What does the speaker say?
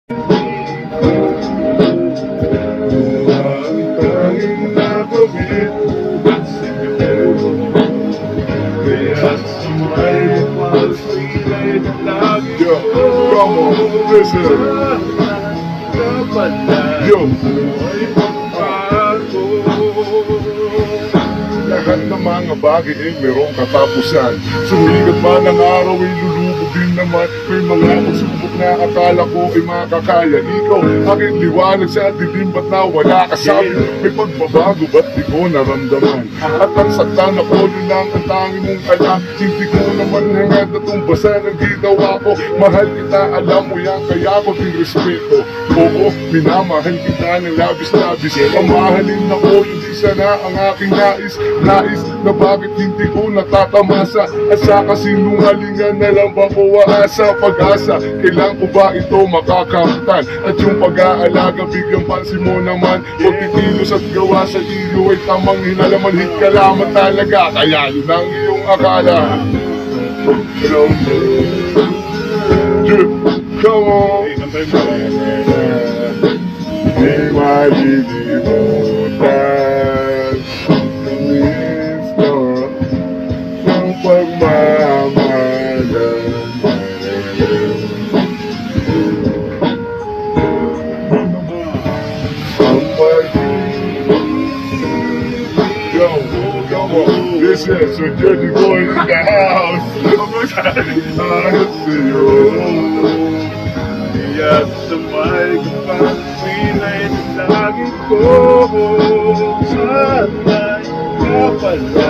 Yo, come on, listen. Yo, lahat ng mga bagay ay merong katapusan. Sumigat man ang araw ay lulubog din naman. May mga pagsubok na akala ko ay makakaya. Ikaw, aking liwanag sa dilim, ba't na wala ka sabi? May pagbabago, ba't di ko naramdaman? At ang saktan ako, yun lang ang tangi mong alam. Hindi ko naman hangad na tumbasan ang ginawa ko. Mahal kita, alam mo yan, kaya ko din respeto. Oo, minamahal kita ng labis-labis. Pamahalin ako, hindi sana ang aking nais na bakit hindi ko natatamasa. At sa kasinungalingan na lang ba ko aasa, pag-asa, kailan ko ba ito makakamtan? At yung pag-aalaga, bigyan pansin mo naman, pagtitilos at gawa sa iyo ay tamang hinalamanhit ka lamang talaga. Kaya yun ang iyong akala. Come on. Di malilimutan Kristo ng pagmamahalan. Yo, come on. This is a Jersey boy in the house. I see you. At sa may kapag-pinay na lagi ko, sana'y kapala.